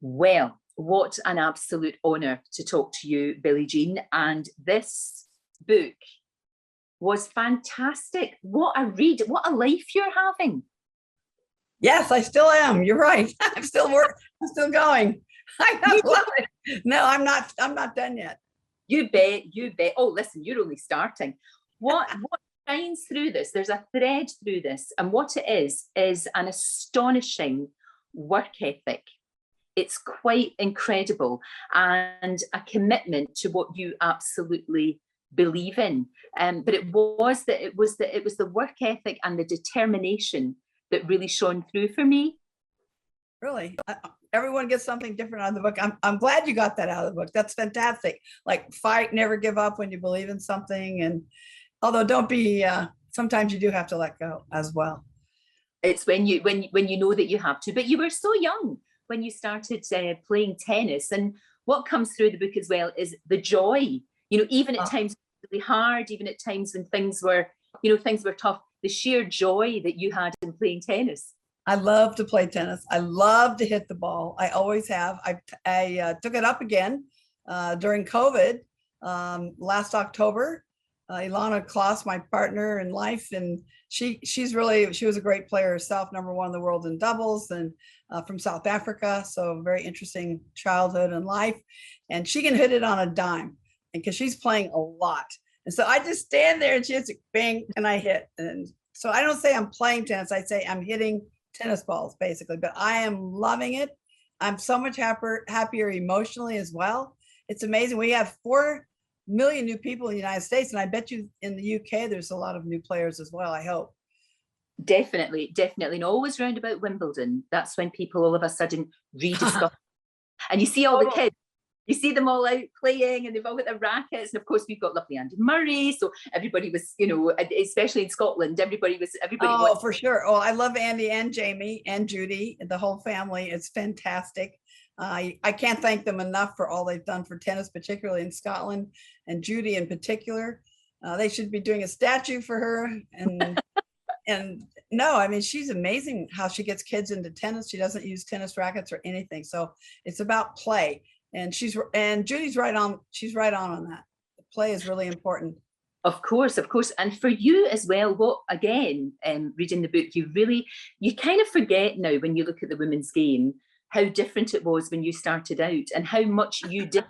Well, what an absolute honour to talk to you, Billie Jean. And this book was fantastic. What a read, what a life you're having. Yes, I still am. You're right. I'm still going. I love it. No, I'm not done yet. You bet, you bet. Oh, listen, you're only starting. What shines through this? There's a thread through this, and what it is an astonishing work ethic. It's quite incredible, and a commitment to what you absolutely believe in. But it was the work ethic and the determination that really shone through for me. Really, everyone gets something different out of the book. I'm glad you got that out of the book. That's fantastic. Like, fight, never give up when you believe in something. And although don't be, sometimes you do have to let go as well. It's when you know that you have to. But you were so young when you started playing tennis, and what comes through the book as well is the joy. You know, even at times really hard, even at times when things were tough, the sheer joy that you had in playing tennis. I love to play tennis. I love to hit the ball. I always have. I took it up again during COVID last October. Ilana Kloss, my partner in life, and she was a great player herself, #1 in the world in doubles, and from South Africa. So very interesting childhood and life. And she can hit it on a dime, and because she's playing a lot. And so I just stand there and she hits it, bang, and I hit. And so I don't say I'm playing tennis. I say I'm hitting tennis balls, basically. But I am loving it. I'm so much happier emotionally as well. It's amazing. We have 4 million new people in the United States, and I bet you in the UK there's a lot of new players as well, I hope. Definitely. And always round about Wimbledon, that's when people all of a sudden rediscover. And you see all the kids, you see them all out playing, and they've all got their rackets. And of course, we've got lovely Andy Murray. So everybody was, especially in Scotland, everybody was. Oh, for sure. Oh, I love Andy and Jamie and Judy, the whole family. It's fantastic. I can't thank them enough for all they've done for tennis, particularly in Scotland, and Judy in particular. They should be doing a statue for her. And no, I mean, she's amazing how she gets kids into tennis. She doesn't use tennis rackets or anything. So it's about play. And Judy's right on. She's right on that. The play is really important. Of course. And for you as well, what, again, reading the book, you kind of forget now when you look at the women's game, how different it was when you started out and how much you did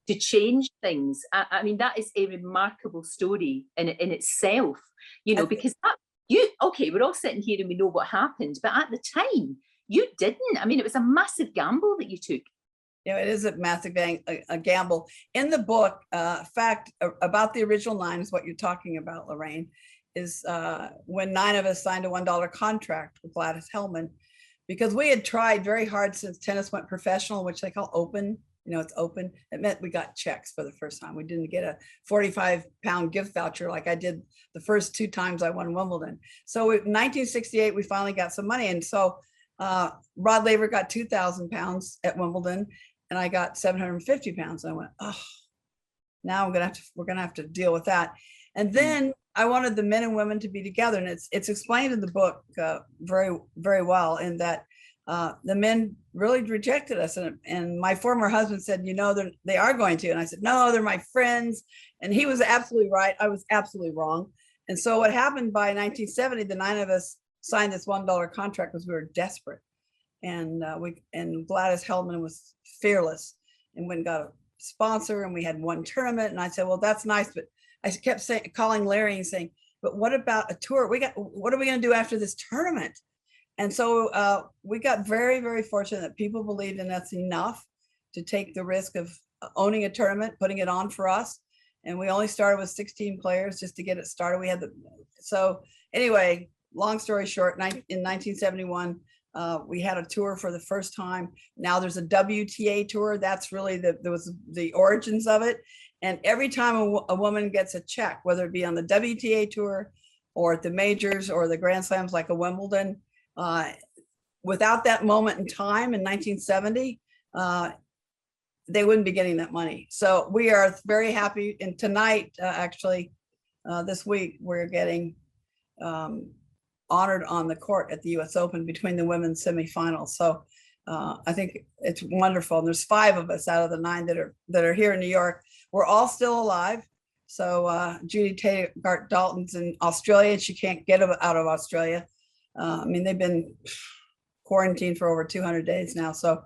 to change things. I mean, that is a remarkable story in itself, because we're all sitting here and we know what happened, but at the time you didn't. I mean, it was a massive gamble that you took. Yeah, it is a massive a gamble. In the book, fact about the original 9 is what you're talking about, Lorraine, is when 9 of us signed a $1 contract with Gladys Hellman, because we had tried very hard since tennis went professional, which they call open. It's open. It meant we got checks for the first time. We didn't get a 45-pound gift voucher like I did the first 2 times I won Wimbledon. So in 1968, we finally got some money. And so Rod Laver got 2,000 pounds at Wimbledon, and I got 750 pounds. And I went, oh, now we're gonna have to deal with that. And then I wanted the men and women to be together, and it's explained in the book very, very well, in that the men really rejected us. And my former husband said, they are going to. And I said, no, they're my friends. And he was absolutely right. I was absolutely wrong. And so what happened by 1970, the 9 of us signed this $1 contract because we were desperate. And Gladys Hellman was fearless and went and got a sponsor, and we had 1 tournament. And I said, well, that's nice. But I kept calling Larry and saying, but what about a tour? What are we going to do after this tournament? And so we got very, very fortunate that people believed in us enough to take the risk of owning a tournament, putting it on for us. And we only started with 16 players just to get it started. So anyway, long story short, in 1971, we had a tour for the first time. Now there's a WTA tour. That's really there was the origins of it. And every time a woman gets a check, whether it be on the WTA tour or at the majors or the Grand Slams like a Wimbledon, without that moment in time in 1970, they wouldn't be getting that money. So we are very happy. And tonight, actually, this week, we're getting honored on the court at the US Open between the women's semifinals. So I think it's wonderful. And there's 5 of us out of the 9 that are here in New York. We're all still alive. So Judy Taggart Dalton's in Australia, and she can't get out of Australia. I mean, they've been quarantined for over 200 days now. So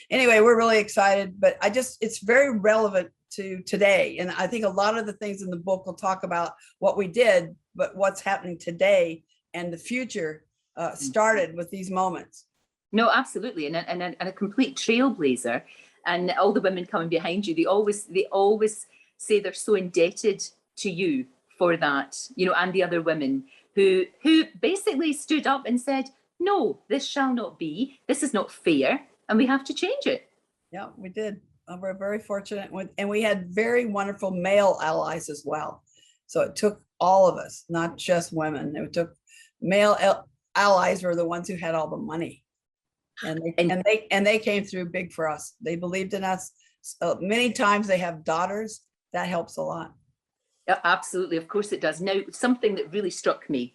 anyway, we're really excited, but it's very relevant to today. And I think a lot of the things in the book will talk about what we did, but what's happening today and the future started with these moments. No, absolutely. And a complete trailblazer. And all the women coming behind you, they always say they're so indebted to you for that, you know, and the other women who basically stood up and said, no, this shall not be. This is not fair. And we have to change it. Yeah, we did. We're very fortunate. And we had very wonderful male allies as well. So it took all of us, not just women. It took male allies were the ones who had all the money. And they came through big for us. They believed in us. So many times they have daughters. That helps a lot. Yeah, absolutely. Of course it does. Now, something that really struck me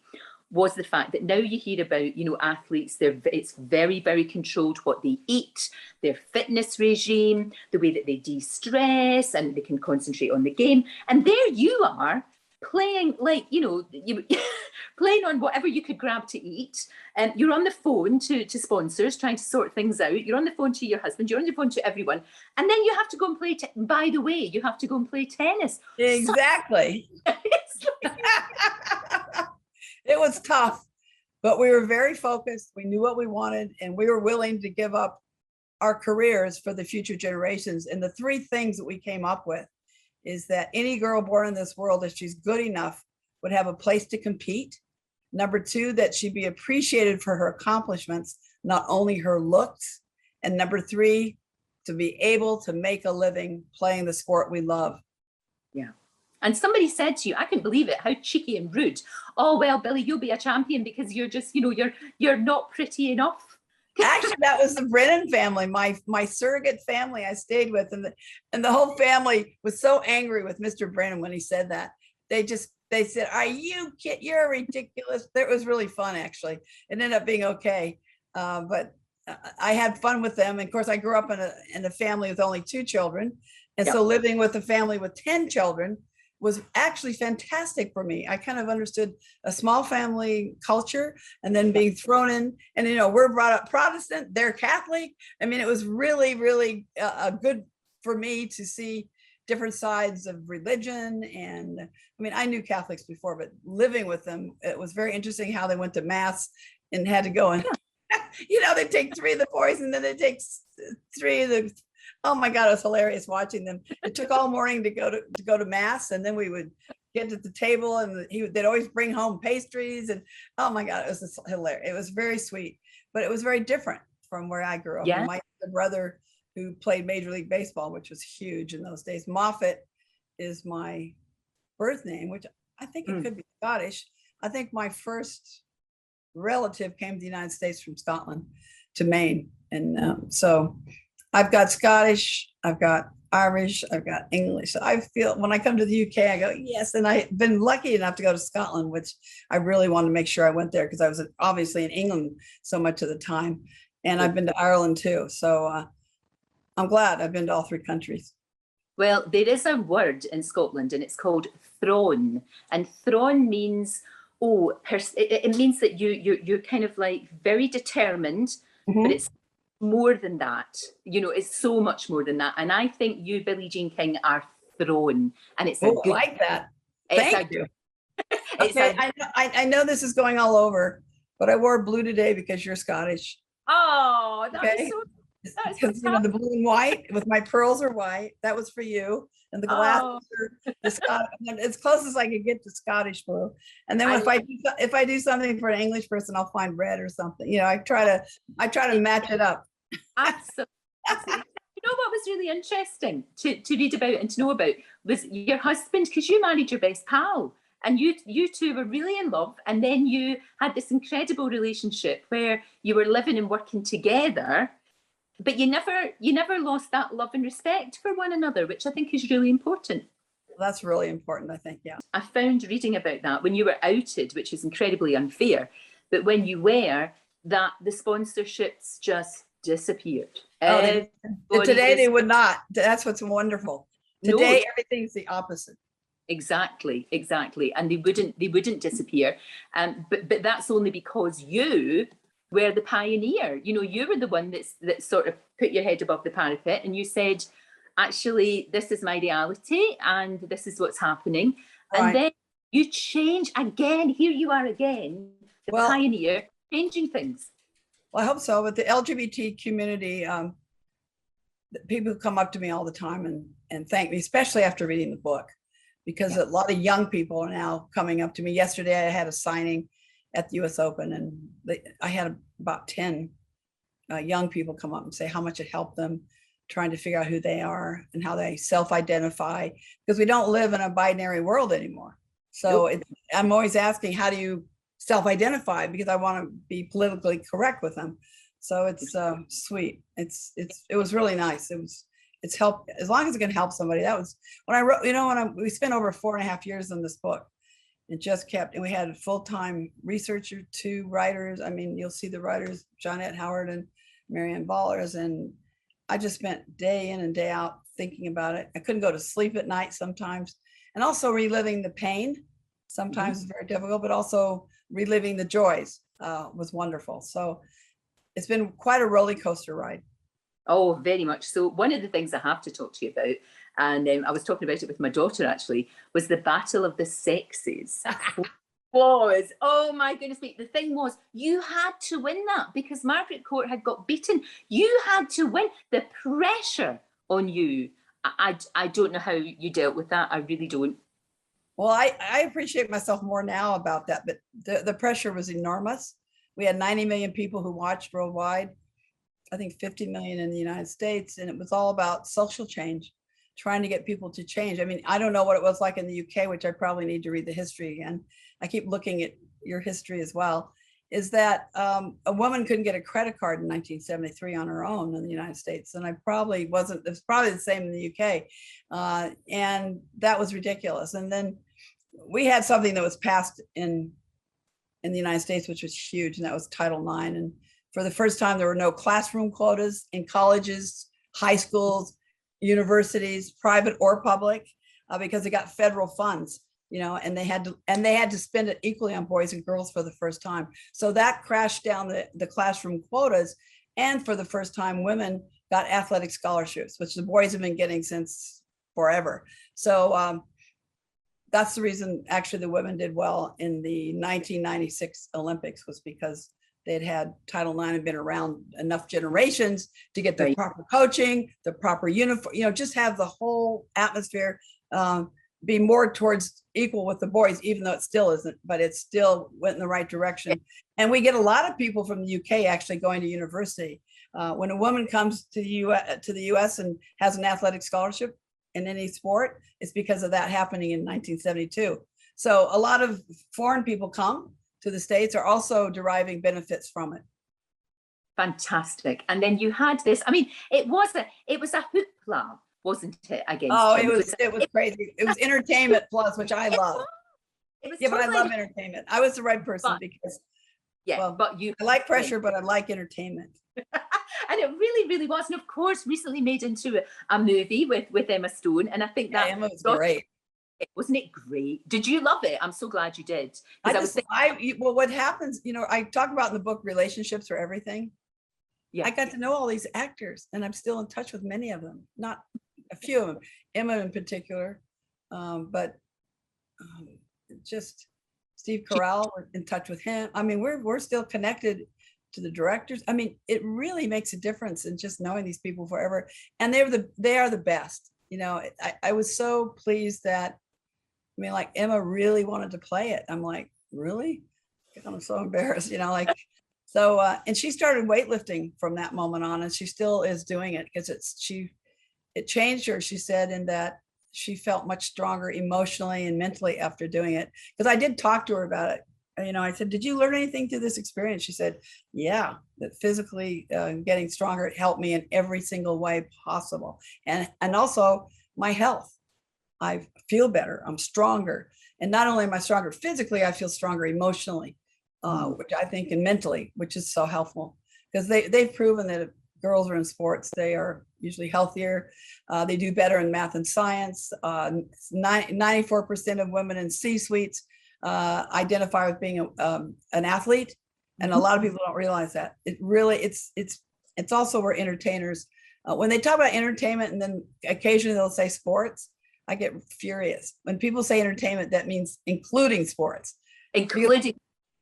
was the fact that now you hear about, you know, athletes, it's very, very controlled what they eat, their fitness regime, the way that they de-stress, and they can concentrate on the game. And there you are playing, like, you know, playing on whatever you could grab to eat. And you're on the phone to sponsors trying to sort things out. You're on the phone to your husband. You're on the phone to everyone. And then you have to go and play, by the way, you have to go and play tennis. Exactly. It was tough, but we were very focused. We knew what we wanted, and we were willing to give up our careers for the future generations. And the 3 things that we came up with is that any girl born in this world, if she's good enough, would have a place to compete. Number 2, that she'd be appreciated for her accomplishments, not only her looks. And number 3, to be able to make a living playing the sport we love. Yeah. And somebody said to you, I couldn't believe it, how cheeky and rude. Oh, well, Billie, you'll be a champion because you're just, you know, you're not pretty enough. Actually, that was the Brennan family, my surrogate family I stayed with. And the whole family was so angry with Mr. Brennan when he said that. They said, are you kidding? You're ridiculous. It was really fun, actually. It ended up being okay. But I had fun with them. And of course, I grew up in a family with only 2 children. And so living with a family with 10 children was actually fantastic for me. I kind of understood a small family culture, and then being thrown in, and, you know, we're brought up Protestant, they're Catholic. I mean, it was really, really good for me to see different sides of religion. And I mean, I knew Catholics before, but living with them, it was very interesting how they went to mass and had to go and, you know, they take 3 of the boys and then they take 3 of the, oh my God, it was hilarious watching them. It took all morning to go to mass, and then we would get to the table, and they'd always bring home pastries, and oh my God, it was just hilarious. It was very sweet, but it was very different from where I grew up. Yeah. My brother, who played Major League Baseball, which was huge in those days. Moffat is my birth name, which I think it could be Scottish. I think my first relative came to the United States from Scotland to Maine, and so I've got Scottish, I've got Irish, I've got English. So I feel when I come to the UK, I go, yes. And I've been lucky enough to go to Scotland, which I really wanted to make sure I went there because I was obviously in England so much of the time. And I've been to Ireland too. So I'm glad I've been to all 3 countries. Well, there is a word in Scotland, and it's called thrawn. And thrawn means, it means that you're kind of like very determined, but it's more than that. You know, it's so much more than that. And I think you, Billie Jean King, are thrown, and it's a good. I like that. Thank you. Okay, I know this is going all over, but I wore blue today because you're Scottish. Oh, that's so. Because you know the blue and white with my pearls are white. That was for you, and the glasses are the Scottish. As close as I could get to Scottish blue. And then if I do something for an English person, I'll find red or something. You know, I try to match it up. Absolutely. You know what was really interesting to read about and to know about was your husband, because you married your best pal, and you 2 were really in love, and then you had this incredible relationship where you were living and working together, but you never lost that love and respect for one another, which I think is really important. That's really important, I think. Yeah. I found reading about that when you were outed, which is incredibly unfair, but when you were, that the sponsorships just disappeared. Oh, today they would not. That's what's wonderful. Today, No, everything's the opposite. exactly, and they wouldn't disappear. But that's only because you were the pioneer. You know, you were the one that sort of put your head above the parapet and you said, actually, this is my reality and this is what's happening. Right. And then you change again. Here you are again, the pioneer, changing things. Well, I hope so. But the LGBT community, people come up to me all the time and thank me, especially after reading the book, because a lot of young people are now coming up to me. Yesterday, I had a signing at the US Open, and I had about 10 young people come up and say how much it helped them trying to figure out who they are and how they self-identify, because we don't live in a binary world anymore. So I'm always asking, how do you self-identify? Because I want to be politically correct with them. So it's sweet. It was really nice. It's helped, as long as it can help somebody. That was when I wrote, you know, we spent over 4.5 years on this book. It just kept, and we had a full-time researcher, 2 writers. I mean, you'll see the writers, Johnette Howard and Marianne Ballers. And I just spent day in and day out thinking about it. I couldn't go to sleep at night sometimes. And also reliving the pain. Sometimes it's very difficult, but also reliving the joys was wonderful. So it's been quite a roller coaster ride. Oh, very much so. One of the things I have to talk to you about, and I was talking about it with my daughter actually, was the battle of the sexes. Oh my goodness me. The thing was, you had to win that because Margaret Court had got beaten. You had to win. The pressure on you. I don't know how you dealt with that. I really don't. Well, I appreciate myself more now about that, but the pressure was enormous. We had 90 million people who watched worldwide. I think 50 million in the United States. And it was all about social change, trying to get people to change. I mean, I don't know what it was like in the UK, which I probably need to read the history again. I keep looking at your history as well, is that a woman couldn't get a credit card in 1973 on her own in the United States. And it was probably the same in the UK. And that was ridiculous. And then we had something that was passed in the United States, which was huge, and that was Title IX. And for the first time, there were no classroom quotas in colleges, high schools, universities, private or public, because they got federal funds, you know, and they had to spend it equally on boys and girls for the first time. So that crashed down the classroom quotas. And for the first time, women got athletic scholarships, which the boys have been getting since forever. So that's the reason actually the women did well in the 1996 Olympics, was because they'd had Title IX and been around enough generations to get the proper coaching, the proper uniform, you know, just have the whole atmosphere be more towards equal with the boys, even though it still isn't, but it still went in the right direction. And we get a lot of people from the UK actually going to university. When a woman comes to the US and has an athletic scholarship in any sport, it's because of that happening in 1972. So a lot of foreign people come to the States, are also deriving benefits from it. Fantastic. And then you had this, I mean, it was a hoopla, wasn't it? Against it was crazy. It was entertainment plus, which I love. But I love entertainment. I was the right person because but I like pressure, but I like entertainment. And it really, really was. And of course, recently made into a movie with Emma Stone. And I think that Emma was great. Wasn't it great? Did you love it? I'm so glad you did. Well, what happens, you know, I talk about in the book, relationships are everything. Yeah. I got to know all these actors and I'm still in touch with many of them, not a few of them, Emma in particular, but just Steve Carell, we're in touch with him. I mean, we're still connected to the directors. I mean, it really makes a difference in just knowing these people forever. And they are the best. You know, I was so pleased that, I mean, like Emma really wanted to play it. I'm like, really? I'm so embarrassed, you know, like, so, and she started weightlifting from that moment on, and she still is doing it because it changed her, she said, in that she felt much stronger emotionally and mentally after doing it. Because I did talk to her about it. You know, I said, did you learn anything through this experience? She said, yeah, that physically getting stronger, it helped me in every single way possible. And also my health. I feel better, I'm stronger. And not only am I stronger physically, I feel stronger emotionally, which I think, and mentally, which is so helpful. Because they've proven that girls are in sports, they are usually healthier. They do better in math and science. 94% of women in C-suites identify with being an athlete. And a lot of people don't realize that. It really, it's also we're entertainers. When they talk about entertainment and then occasionally they'll say sports, I get furious. When people say entertainment, that means including sports. Including,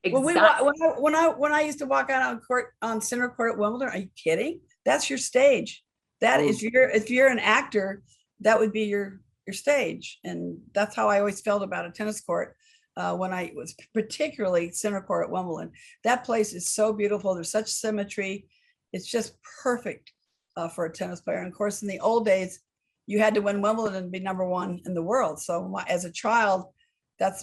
exactly. When I used to walk out on center court at Wimbledon, are you kidding? That's your stage. That is if you're an actor, that would be your stage. And that's how I always felt about a tennis court. When I was particularly center court at Wimbledon, that place is so beautiful. There's such symmetry. It's just perfect for a tennis player. And of course, in the old days, you had to win Wimbledon and be number one in the world. So as a child,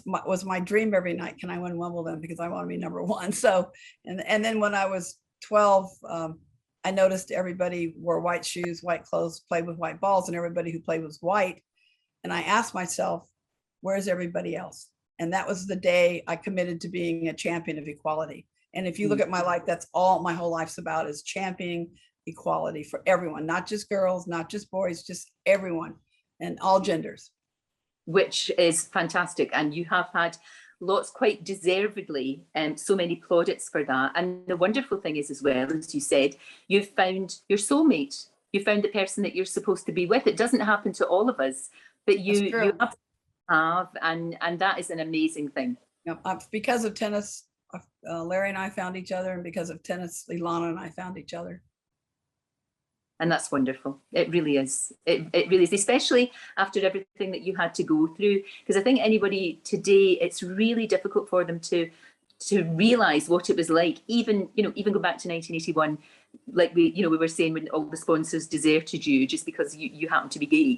was my dream every night. Can I win Wimbledon? Because I want to be number one. So, and then when I was 12, I noticed everybody wore white shoes, white clothes, played with white balls, and everybody who played was white. And I asked myself, where's everybody else? And that was the day I committed to being a champion of equality. And if you look at my life, that's all my whole life's about, is championing equality for everyone, not just girls, not just boys, just everyone and all genders. Which is fantastic. And you have had lots, quite deservedly, so many plaudits for that. And the wonderful thing is, as well, as you said, you've found your soulmate. You found the person that you're supposed to be with. It doesn't happen to all of us, but you have, and that is an amazing thing. Because of tennis, Larry and I found each other, and because of tennis, Ilana and I found each other. And that's wonderful. It really is. It really is, especially after everything that you had to go through. Because I think anybody today, it's really difficult for them to realize what it was like. Even go back to 1981, like we were saying, when all the sponsors deserted you just because you happened to be gay.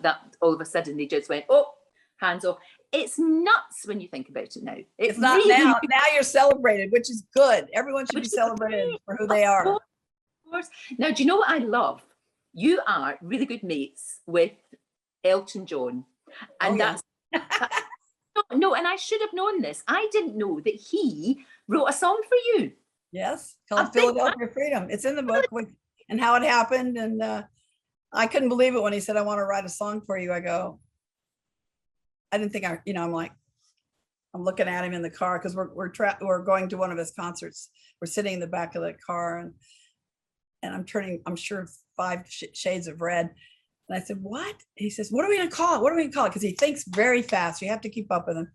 That all of a sudden they just went, oh, hands off. It's nuts when you think about it now. It's not really, now. Now you're celebrated, which is good. Everyone should be celebrated for who they are. Now, do you know what I love? You are really good mates with Elton John. And that's no, and I should have known this. I didn't know that he wrote a song for you. Yes, called Philadelphia Freedom. It's in the book and how it happened. And I couldn't believe it when he said, I want to write a song for you. I go, I didn't think I'm looking at him in the car because we're going to one of his concerts. We're sitting in the back of the car and I'm sure 5 shades of red. And I said, what? He says, what are we going to call it? What are we going to call it? Because he thinks very fast. You have to keep up with him.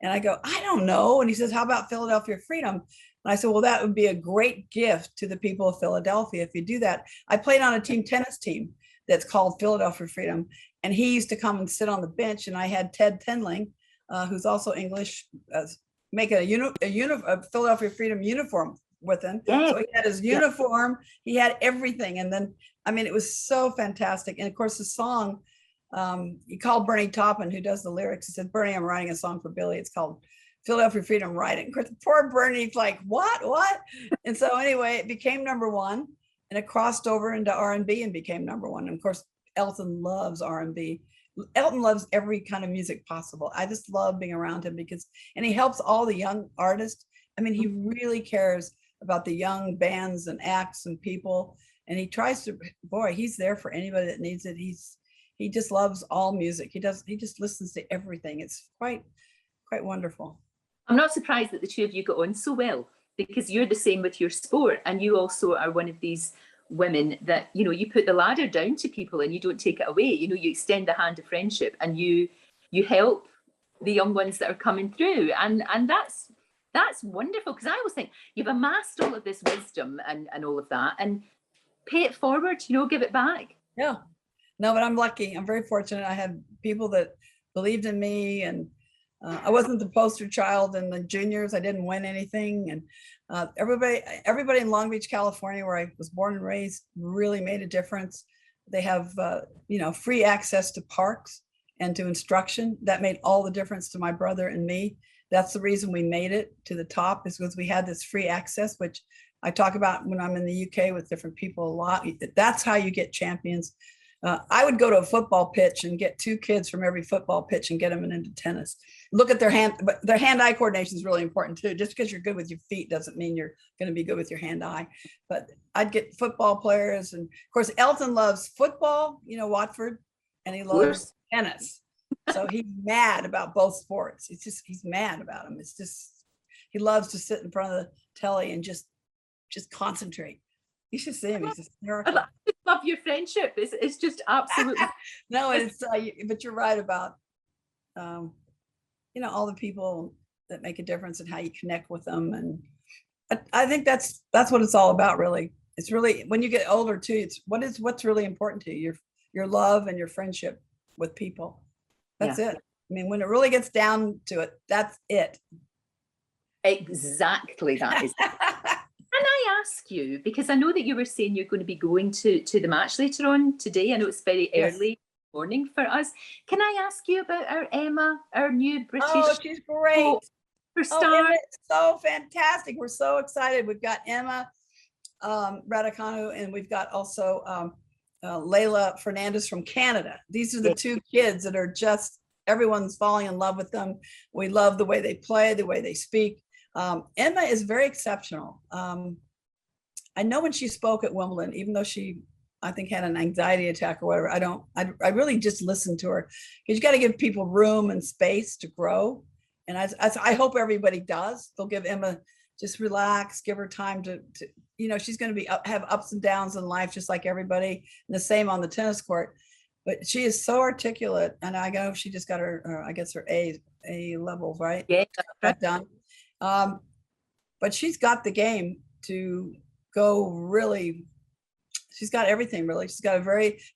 And I go, I don't know. And he says, how about Philadelphia Freedom? And I said, well, that would be a great gift to the people of Philadelphia if you do that. I played on a tennis team that's called Philadelphia Freedom. And he used to come and sit on the bench. And I had Ted Tenling, who's also English, make a Philadelphia Freedom uniform with him. So he had his uniform, he had everything. And then, it was so fantastic. And of course the song, he called Bernie Taupin, who does the lyrics. He said, Bernie, I'm writing a song for Billie. It's called Philadelphia Freedom Writing. Of course, poor Bernie's like, what? And so anyway, it became #1 and it crossed over into R&B and became #1. And of course, Elton loves R&B. Elton loves every kind of music possible. I just love being around him and he helps all the young artists. He really cares about the young bands and acts and people. And he tries to, he's there for anybody that needs it. He just loves all music. He just listens to everything. It's quite wonderful. I'm not surprised that the two of you got on so well, because you're the same with your sport. And you also are one of these women that, you put the ladder down to people and you don't take it away. You extend the hand of friendship and you help the young ones that are coming through. And that's wonderful, because I always think you've amassed all of this wisdom and all of that, and pay it forward, give it back. Yeah. No, but I'm lucky. I'm very fortunate. I had people that believed in me, and I wasn't the poster child in the juniors. I didn't win anything. And everybody in Long Beach, California, where I was born and raised, really made a difference. They have, free access to parks and to instruction. That made all the difference to my brother and me. That's the reason we made it to the top, is because we had this free access, which I talk about when I'm in the UK with different people a lot. That's how you get champions. I would go to a football pitch and get 2 kids from every football pitch and get them into tennis. look at their hand, but their hand-eye coordination is really important too. Just because you're good with your feet doesn't mean you're going to be good with your hand-eye. But I'd get football players, and of course Elton loves football, Watford, and he loves tennis. So he's mad about both sports. He's mad about them. It's just, he loves to sit in front of the telly and just concentrate. You should see him. He's hysterical. I love your friendship. It's just absolutely. No, it's but you're right about all the people that make a difference and how you connect with them. And I think that's what it's all about, really. It's really, when you get older too, it's what's really important to you, your love and your friendship with people. That's it. I mean, when it really gets down to it, that's it. Exactly, that is. Can I ask you, because I know that you were saying you're going to be going to the match later on today. I know it's very early morning for us. Can I ask you about our Emma, our new British? Oh, she's great. Emma is so fantastic. We're so excited. We've got Emma Raducanu, and we've got also Layla Fernandez from Canada. These are the two kids that are just, everyone's falling in love with them. We love the way they play, the way they speak. Emma is very exceptional. I know when she spoke at Wimbledon, even though she, I think, had an anxiety attack or whatever, I really just listened to her, because you got to give people room and space to grow. And I hope everybody does. They'll give Emma, just relax, give her time to she's going to have ups and downs in life, just like everybody, and the same on the tennis court. But she is so articulate, and I know she just got her, I guess her A level, right? Yeah, that's done. But she's got the game to go really. She's got everything, really. She's got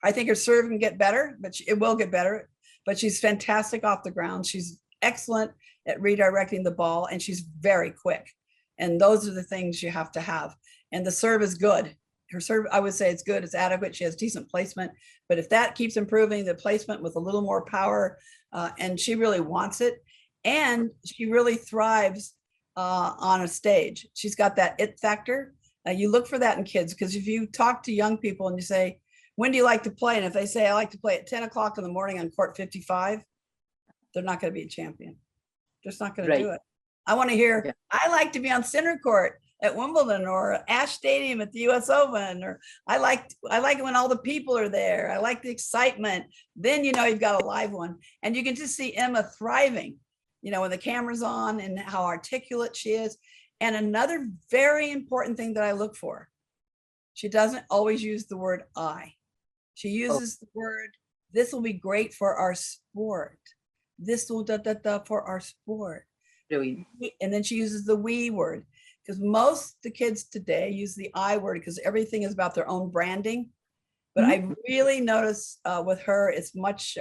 I think her serve can get better, but it will get better. But she's fantastic off the ground. She's excellent at redirecting the ball, and she's very quick. And those are the things you have to have. And the serve is good. Her serve, I would say it's good, it's adequate. She has decent placement. But if that keeps improving, the placement with a little more power, and she really wants it, and she really thrives on a stage. She's got that it factor. You look for that in kids, because if you talk to young people and you say, when do you like to play? And if they say, I like to play at 10 o'clock in the morning on court 55, they're not going to be a champion. They're just not going to do it. I want to hear, I like to be on center court at Wimbledon or Ash Stadium at the US Open, or I like it when all the people are there. I like the excitement. Then, you've got a live one, and you can just see Emma thriving, when the camera's on, and how articulate she is. And another very important thing that I look for, she doesn't always use the word I. She uses the word, this will be great for our sport. This will for our sport. Brilliant. And then she uses the we word, because most the kids today use the I word because everything is about their own branding. But I really notice with her, it's much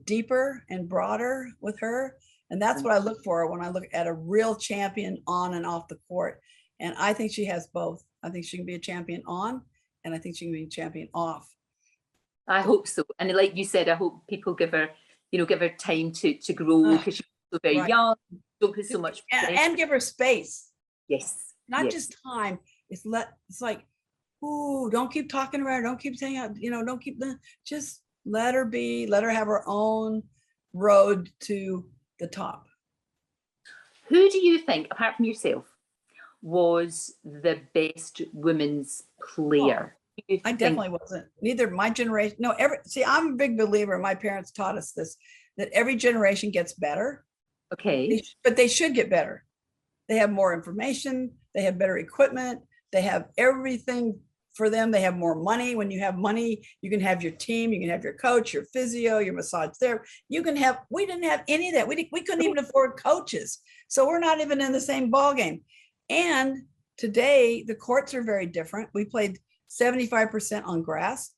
deeper and broader with her. And that's what I look for when I look at a real champion on and off the court. And I think she has both. I think she can be a champion on, and I think she can be a champion off. I hope so. And like you said, I hope people give her time to grow, because she's so very young. Don't put so much and give her space. Yes. Not just time. It's like, ooh, don't keep talking about her. Don't keep saying, don't keep just let her be, let her have her own road to the top. Who do you think, apart from yourself, was the best women's player? I definitely wasn't. Neither my generation. No, I'm a big believer. My parents taught us this, that every generation gets better. Okay. But they should get better. They have more information. They have better equipment. They have everything for them. They have more money. When you have money, you can have your team. You can have your coach, your physio, your massage therapist. We didn't have any of that. We couldn't even afford coaches. So we're not even in the same ballgame. And today, the courts are very different. We played 75% on grass.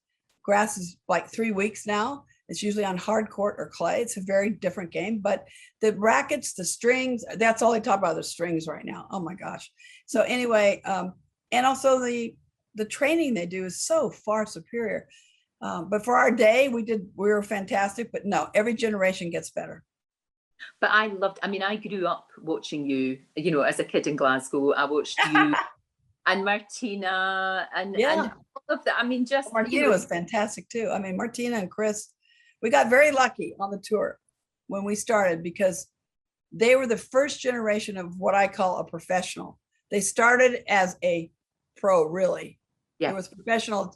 Grass is like 3 weeks now. It's usually on hard court or clay. It's a very different game, but the rackets, the strings, that's all they talk about, the strings right now. Oh my gosh. So anyway, and also the training they do is so far superior. But for our day, we were fantastic, but no, every generation gets better. But I grew up watching you, as a kid in Glasgow. I watched you and Martina and all of that. Martina was fantastic too. Martina and Chris, we got very lucky on the tour. when we started, because they were the first generation of what I call a professional. They started as a pro, really. Yeah. There was professional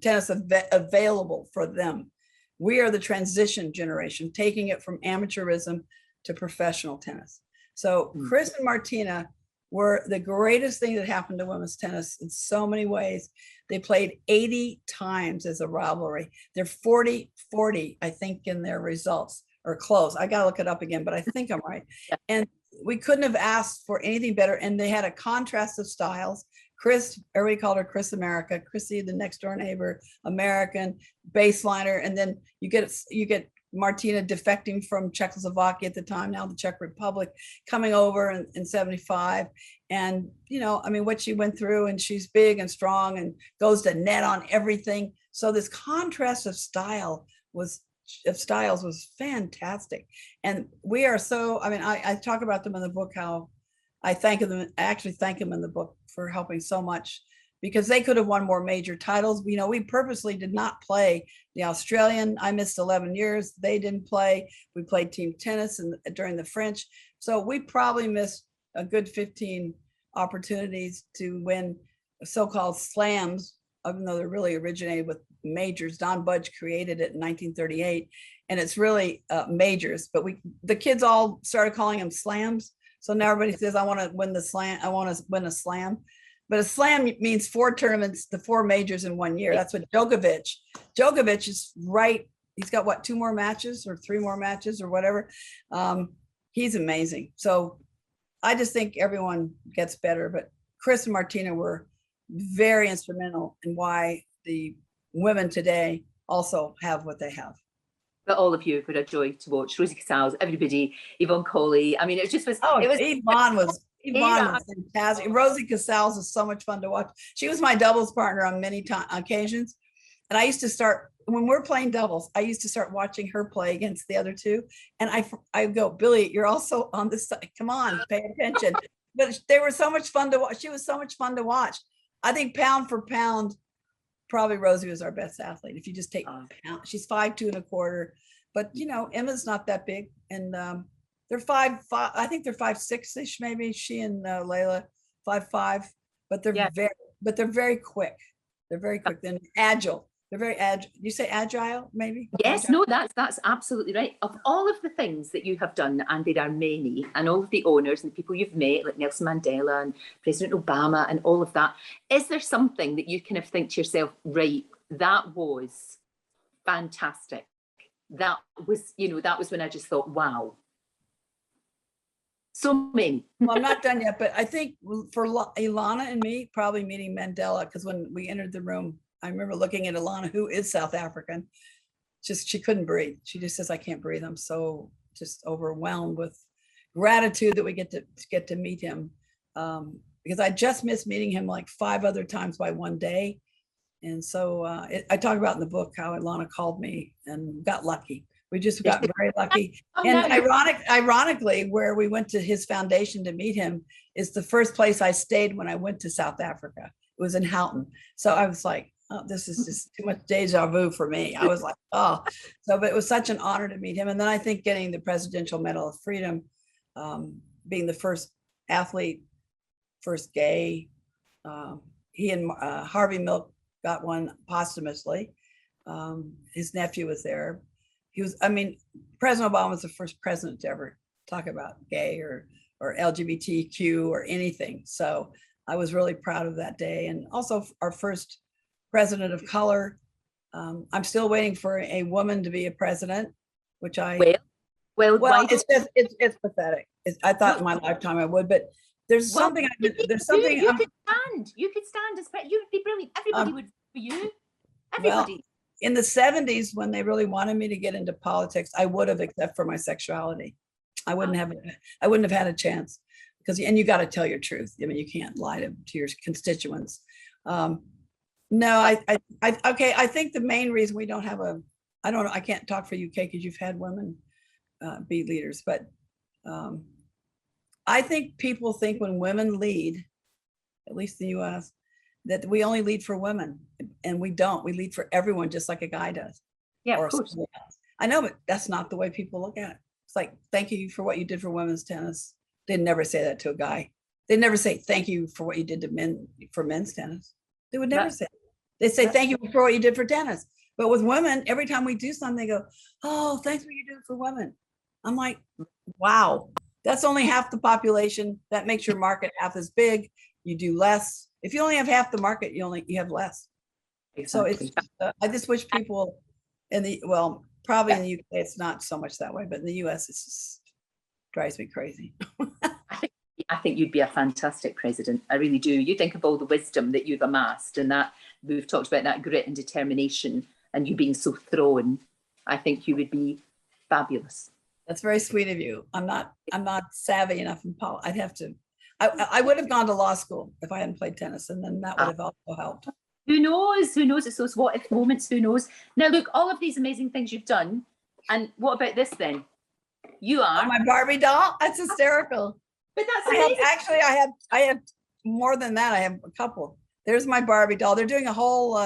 tennis available for them. We are the transition generation, taking it from amateurism to professional tennis. So Chris and Martina were the greatest thing that happened to women's tennis in so many ways. They played 80 times as a rivalry. They're 40-40, I think, in their results, or close. I gotta look it up again, but I think I'm right. Yeah. And we couldn't have asked for anything better. And they had a contrast of styles. Chris, everybody called her Chris America, Chrissy, the next door neighbor, American, baseliner. And then you get Martina defecting from Czechoslovakia at the time, now the Czech Republic, coming over in 75. And, you know, I mean, what she went through, and she's big and strong and goes to net on everything. So this contrast of styles was fantastic. And we are so, I mean, I talk about them in the book, how I actually thank them in the book for helping so much, because they could have won more major titles. You know, we purposely did not play the Australian. I missed 11 years. They didn't play. We played team tennis during the French. So we probably missed a good 15 opportunities to win so-called slams, even though they're really originated with majors. Don Budge created it in 1938, and it's really majors. But the kids all started calling them slams. So now everybody says, I want to win the slam. I want to win a slam. But a slam means 4 tournaments, the 4 majors in 1 year. That's what Djokovic is right. He's got what, 2 more matches or 3 more matches or whatever. He's amazing. So I just think everyone gets better. But Chris and Martina were very instrumental in why the women today also have what they have. But all of you were a joy to watch. Rosie Casals, everybody, Yvonne Colley. I mean, it just was. Oh, it was. Yvonne was fantastic. Rosie Casals is so much fun to watch. She was my doubles partner on many occasions. And I used to start, when we're playing doubles, I used to start watching her play against the other two. And I go, Billie, you're also on this side. Come on, pay attention. But they were so much fun to watch. She was so much fun to watch. I think pound for pound, probably Rosie was our best athlete. If you just take pound, she's 5'2 1/4, but you know, Emma's not that big. And they're 5'5", I think they're 5'6" maybe. She and Layla 5'5", but they're very quick. They're very quick. They're agile. They're very agile. You say agile, maybe? Yes, agile? no, that's absolutely right. Of all of the things that you have done, and there are many, and all of the owners and the people you've met, like Nelson Mandela and President Obama and all of that, is there something that you kind of think to yourself, right, that was fantastic? That was, you know, that was when I just thought, wow. So many. Well, I'm not done yet, but I think for Ilana and me, probably meeting Mandela, because when we entered the room, I remember looking at Ilana, who is South African. Just, she couldn't breathe. She just says, I can't breathe. I'm so just overwhelmed with gratitude that we get to meet him. Because I just missed meeting him like 5 other times by one day. And so I talk about in the book how Ilana called me and got lucky. We just got very lucky. And ironically, where we went to his foundation to meet him is the first place I stayed when I went to South Africa. It was in Houghton. So I was like, oh, this is just too much deja vu for me. I was like, oh, so, but it was such an honor to meet him. And then I think getting the Presidential Medal of Freedom, being the first athlete, first gay, he and Harvey Milk got one posthumously. His nephew was there. He was, I mean, President Obama was the first president to ever talk about gay or LGBTQ or anything. So I was really proud of that day. And also our first president of color. I'm still waiting for a woman to be a president, which well, it's pathetic. I thought in my lifetime I would, but there's something. You could stand. You could stand. You'd be brilliant. Everybody would for you. Everybody. Well, in the 70s, when they really wanted me to get into politics, I would have, except for my sexuality. I wouldn't have had a chance, because, and you got to tell your truth. I mean, you can't lie to your constituents. No, I think the main reason we don't have I don't know, I can't talk for UK because you've had women be leaders, but I think people think when women lead, at least in the US, that we only lead for women, and we don't. We lead for everyone, just like a guy does. Yeah, of course. I know, but that's not the way people look at it. It's like, thank you for what you did for women's tennis. They'd never say that to a guy. They'd never say thank you for what you did to men for men's tennis. They would never say. They say thank you for what you did for tennis. But with women, every time we do something, they go, oh, thanks for what you did for women. I'm like, wow, that's only half the population. That makes your market half as big. You do less. If you only have half the market, you have less. Exactly. So it's I just wish people in the, well, probably in the UK it's not so much that way, but in the US it just drives me crazy. I think you'd be a fantastic president. I really do. You think of all the wisdom that you've amassed, and that we've talked about, that grit and determination, and you being so thrown. I think you would be fabulous. That's very sweet of you. I'm not savvy enough in politics. I'd have to. I would have gone to law school if I hadn't played tennis, and then that would have also helped. Who knows? Who knows? It's those what if moments. Who knows? Now look, all of these amazing things you've done, and what about this then? You are my Barbie doll. That's hysterical. But that's amazing. I have more than that. I have a couple. There's my Barbie doll. They're doing a whole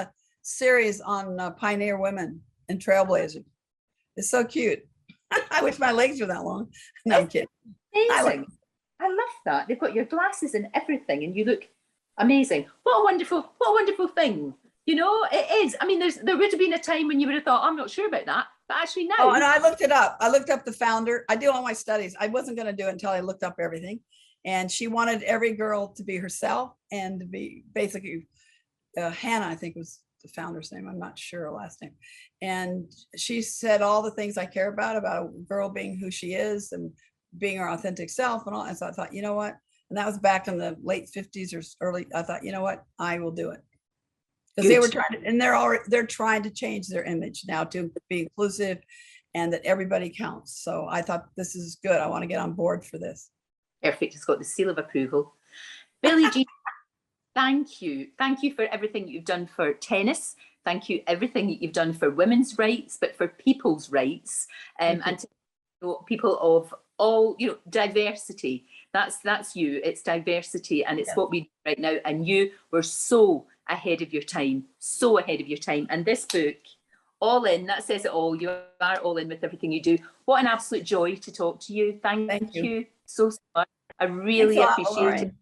series on pioneer women and trailblazers. It's so cute. I wish my legs were that long. No, I'm kidding. Amazing. I love that. They've got your glasses and everything, and you look amazing. What a wonderful thing. You know, it is. I mean, there would have been a time when you would have thought, I'm not sure about that. But actually now. Oh, and I looked it up. I looked up the founder. I do all my studies. I wasn't going to do it until I looked up everything. And she wanted every girl to be herself and to be basically, Hannah, I think was the founder's name. I'm not sure her last name. And she said all the things I care about a girl being who she is and being her authentic self and all. And so I thought, you know what? And that was back in the late 50s or early. I thought, you know what? I will do it. Because they were trying to, and they're trying to change their image now to be inclusive and that everybody counts. So I thought this is good. I want to get on board for this. Perfect. It's got the seal of approval. Billie Jean, thank you. Thank you for everything you've done for tennis. Thank you everything that you've done for women's rights, but for people's rights, and to, you know, people of all, you know, diversity. That's you. It's diversity, and it's what we do right now. And you were so ahead of your time, so ahead of your time. And this book, all in, that says it all. You are all in with everything you do. What an absolute joy to talk to you. Thank you so much. I really appreciate it.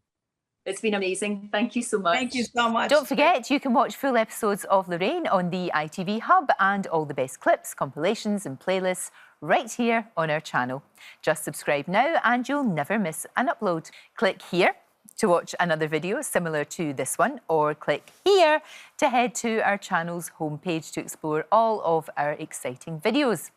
It's been amazing. Thank you so much. Thank you so much. Don't forget, you can watch full episodes of Lorraine on the ITV Hub and all the best clips, compilations and playlists right here on our channel. Just subscribe now and you'll never miss an upload. Click here to watch another video similar to this one, or click here to head to our channel's homepage to explore all of our exciting videos.